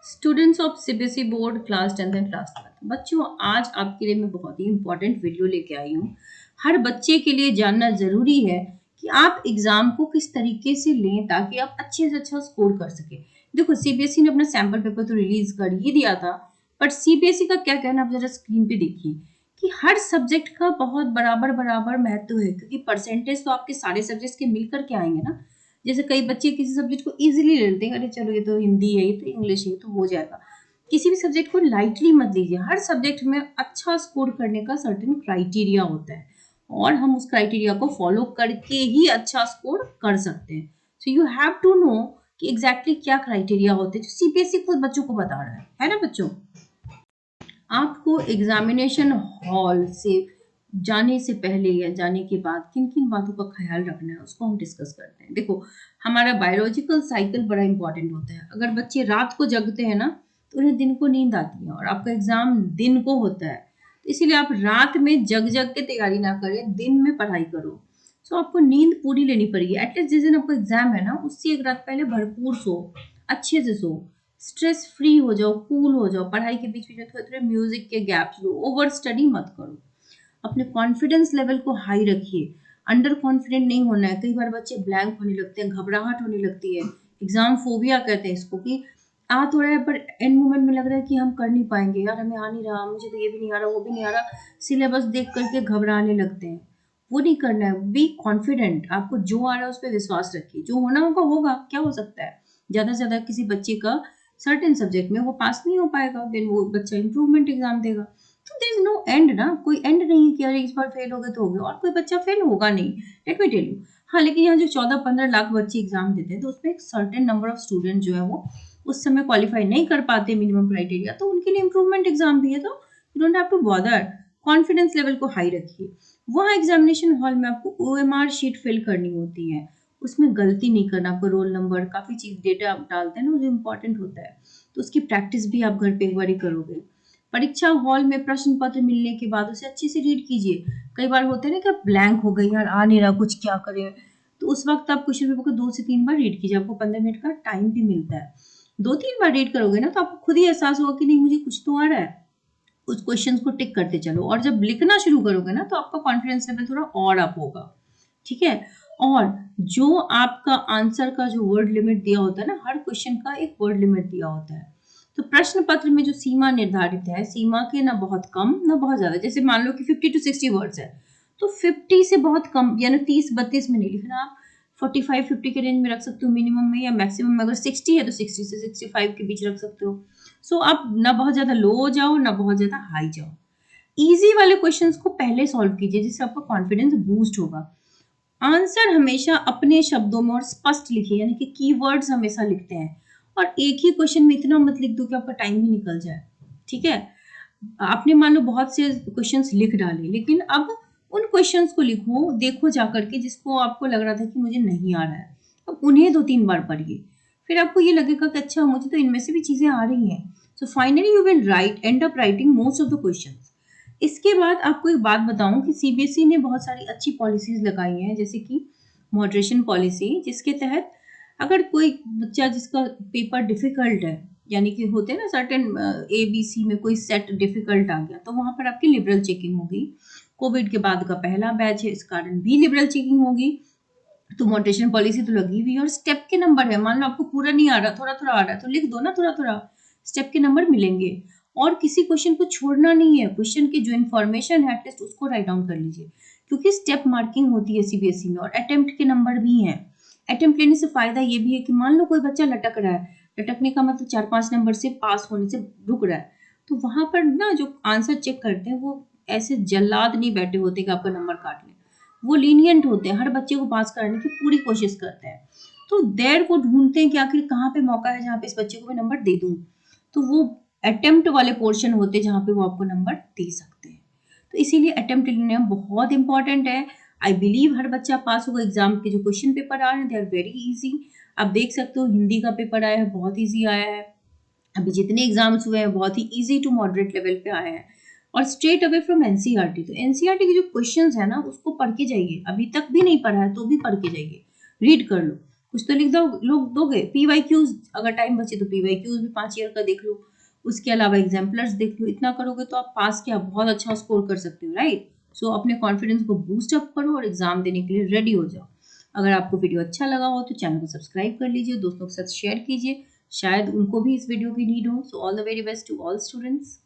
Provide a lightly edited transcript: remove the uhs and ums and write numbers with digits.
Students of CBSE board class 10th and class 12 बच्चों, आज आपके लिए मैं बहुत ही इंपॉर्टेंट वीडियो लेके आई हूँ। हर बच्चे के लिए जानना जरूरी है कि आप एग्जाम को किस तरीके से लें ताकि आप अच्छे से अच्छा स्कोर कर सके। देखो, सीबीएसई ने अपना सैंपल पेपर तो रिलीज कर ही दिया था, बट सीबीएसई का क्या कहना आप जरा स्क्रीन पे देखिए कि हर सब्जेक्ट का बहुत बराबर बराबर महत्व है, क्योंकि परसेंटेज तो आपके सारे सब्जेक्ट के मिलकर के आएंगे ना। जैसे कई बच्चे किसी सब्जेक्ट को इजीली ले लेते हैं, अरे चलो ये तो हिंदी है, ये तो इंग्लिश है, ये तो हो जाएगा। किसी भी सब्जेक्ट को लाइटली मत लीजिए। हर सब्जेक्ट में अच्छा स्कोर करने का सर्टेन क्राइटेरिया होता है और हम उस क्राइटेरिया को फॉलो करके ही अच्छा स्कोर कर सकते हैं। So you have to know कि एग्जैक्टली क्या क्राइटेरिया होते हैं, जो सीबीएसई खुद बच्चों को बता रहा है ना बच्चों। आपको एग्जामिनेशन हॉल से जाने से पहले या जाने के बाद किन किन बातों का ख्याल रखना है उसको हम डिस्कस करते हैं। देखो, हमारा बायोलॉजिकल साइकिल बड़ा इंपॉर्टेंट होता है। अगर बच्चे रात को जगते हैं ना तो उन्हें दिन को नींद आती है, और आपका एग्जाम दिन को होता है, तो इसीलिए आप रात में जग जग के तैयारी ना करें, दिन में पढ़ाई करो। सो आपको नींद पूरी लेनी पड़ेगी। एटलीस्ट जिस दिन आपको एग्जाम है ना, उससे एक रात पहले भरपूर सो, अच्छे से सो, स्ट्रेस फ्री हो जाओ, कूल हो जाओ। पढ़ाई के बीच में थोड़े थोड़े म्यूजिक के गैप्स लो, ओवर स्टडी मत करो। अपने कॉन्फिडेंस लेवल को हाई रखिए, अंडर कॉन्फिडेंट नहीं होना है। कई बार बच्चे ब्लैंक होने लगते हैं, घबराहट होने लगती है, एग्जाम फोबिया कहते हैं इसको, कि आ तो रहा है पर एंड मोमेंट में लग रहा है कि हम कर नहीं पाएंगे, यार हमें आ नहीं रहा, मुझे तो ये भी नहीं आ रहा, वो भी नहीं आ रहा, सिलेबस देख करके घबराने लगते हैं। वो नहीं करना है। बी कॉन्फिडेंट, आपको जो आ रहा है उस पर विश्वास रखिए, जो होना होगा होगा, क्या हो सकता है। ज्यादा से ज्यादा किसी बच्चे का सर्टेन सब्जेक्ट में वो पास नहीं हो पाएगा, देन वो बच्चा इंप्रूवमेंट एग्जाम देगा। तो देयर इज नो एंड ना, कोई एंड नहीं कि अरे इस बार फेल हो गए तो हो गया, और कोई बच्चा फेल होगा नहीं, लेट मी टेल यू। हाँ, लेकिन यहाँ जो 14-15 लाख बच्चे एग्जाम देते हैं, तो उसमें एक सर्टेन नंबर ऑफ स्टूडेंट जो है वो उस समय क्वालिफाई नहीं कर पाते मिनिमम क्राइटेरिया, तो उनके लिए इंप्रूवमेंट एग्जाम भी है। तो you don't have to bother. Confidence level को हाई रखिए। वहाँ एग्जामिनेशन हॉल में आपको ओएमआर शीट फिल करनी होती है, उसमें गलती नहीं करना। आपको रोल नंबर, काफी चीज डेटा आप डालते हैं ना, जो इम्पोर्टेंट होता है, तो उसकी प्रैक्टिस भी आप घर पे एक बार ही करोगे। परीक्षा हॉल में प्रश्न पत्र मिलने के बाद उसे अच्छे से रीड कीजिए। कई बार होता है ना कि आप ब्लैंक हो गई, यार आ नहीं रहा कुछ, क्या करें, तो उस वक्त आप क्वेश्चन पेपर को 2 से 3 बार रीड कीजिए। आपको 15 मिनट का टाइम भी मिलता है। 2-3 बार रीड करोगे ना तो आपको खुद ही एहसास होगा कि नहीं, मुझे कुछ तो आ रहा है। उस क्वेश्चन को टिक करते चलो, और जब लिखना शुरू करोगे ना तो आपका कॉन्फिडेंस लेवल थोड़ा और अप होगा। ठीक है। और जो आपका आंसर का जो वर्ड लिमिट दिया होता है ना, हर क्वेश्चन का एक वर्ड लिमिट दिया होता है। तो प्रश्न पत्र में जो सीमा निर्धारित है, सीमा के ना बहुत कम ना बहुत ज्यादा। जैसे मान लो कि 50 to 60 वर्ड्स है, तो 50 से बहुत कम, यानी 30-32 में नहीं लिखना। आप 45-50 के रेंज में रख सकते हो मिनिमम में, या मैक्सिमम में अगर 60 है तो 60 से 65 के बीच रख सकते हो। सो आप ना बहुत ज्यादा लो जाओ ना बहुत ज्यादा हाई जाओ। इजी वाले क्वेश्चंस को पहले सॉल्व कीजिए, जिससे आपका कॉन्फिडेंस बूस्ट होगा। आंसर हमेशा अपने शब्दों में और स्पष्ट लिखिए, यानी कि कीवर्ड्स हमेशा लिखते हैं। और एक ही क्वेश्चन में इतना मत लिख दो कि आपका टाइम ही निकल जाए। ठीक है। आपने मान लो बहुत से क्वेश्चंस लिख डाले, लेकिन अब उन क्वेश्चंस को लिखो, देखो जाकर के जिसको आपको लग रहा था कि मुझे नहीं आ रहा है, अब उन्हें 2-3 बार पढ़िए। फिर आपको ये लगेगा कि अच्छा, मुझे तो इनमें से भी चीजें आ रही हैं। So finally you will and up writing most of the questions. इसके बाद आपको एक बात बताऊं कि सीबीएसई ने बहुत सारी अच्छी पॉलिसीज लगाई हैं, जैसे कि मॉडरेशन पॉलिसी, जिसके तहत अगर कोई बच्चा जिसका पेपर डिफिकल्ट है, यानी कि होते हैं ना सर्टेन ABC में कोई सेट डिफिकल्ट आ गया, तो वहां पर आपकी लिबरल चेकिंग होगी। कोविड के बाद का पहला बैच है, इस कारण भी लिबरल चेकिंग होगी। तो मॉडरेशन पॉलिसी तो लगी हुई है, और स्टेप के नंबर है। मान लो आपको पूरा नहीं आ रहा, थोड़ा थोड़ा आ रहा है, तो लिख दो ना थोड़ा थोड़ा, स्टेप के नंबर मिलेंगे। और किसी क्वेश्चन को छोड़ना नहीं है, क्वेश्चन की जो इन्फॉर्मेशन है एटलीस्ट उसको राइट डाउन कर लीजिए, क्योंकि स्टेप मार्किंग होती है सीबीएसई में, और अटेम्प्ट के नंबर भी हैं। अटेम्प्ट लेने से फायदा ये भी है कि मान लो कोई बच्चा लटक रहा है, लटकने का मतलब 4-5 नंबर से पास होने से रुक रहा है, तो वहां पर ना जो आंसर चेक करते हैं वो ऐसे जल्लाद नहीं बैठे होते कि आपका नंबर काट लें। वो लीनियंट होते हैं, हर बच्चे को पास कराने की पूरी कोशिश करते हैं। तो देर को ढूंढते हैं कि आखिर कहाँ पे मौका है जहाँ पे इस बच्चे को मैं नंबर दे दूं। तो वो अटेम्प्ट वाले पोर्शन होते हैं जहाँ पे वो आपको नंबर दे सकते हैं। तो इसीलिए अटेम्प्ट लेना बहुत इंपॉर्टेंट है। आई बिलीव हर बच्चा पास होगा। एग्जाम के जो क्वेश्चन पेपर आ रहे हैं दे आर वेरी इजी। आप देख सकते हो, हिंदी का पेपर आया है, बहुत ईजी आया है। अभी जितने एग्जाम्स हुए हैं बहुत ही इजी टू मॉडरेट लेवल पे आए हैं, और स्ट्रेट अवे फ्रॉम एनसीईआरटी। तो एनसीईआरटी के जो क्वेश्चंस है ना, उसको पढ़ के जाइए। अभी तक भी नहीं पढ़ा है तो भी पढ़ के जाइए, रीड कर लो। कुछ तो लिख दो, लोग दोगे। पीवाईक्यूज, अगर टाइम बचे तो पीवाईक्यूज भी 5 ईयर का देख लो, उसके अलावा एग्जाम्पलर्स देख लो। इतना करोगे तो आप पास क्या बहुत अच्छा स्कोर कर सकते हो, राइट। सो अपने कॉन्फिडेंस को बूस्ट अप करो और एग्जाम देने के लिए रेडी हो जाओ। अगर आपको वीडियो अच्छा लगा हो तो चैनल को सब्सक्राइब कर लीजिए, दोस्तों के साथ शेयर कीजिए, शायद उनको भी इस वीडियो की नीड हो। So all the very best to all students.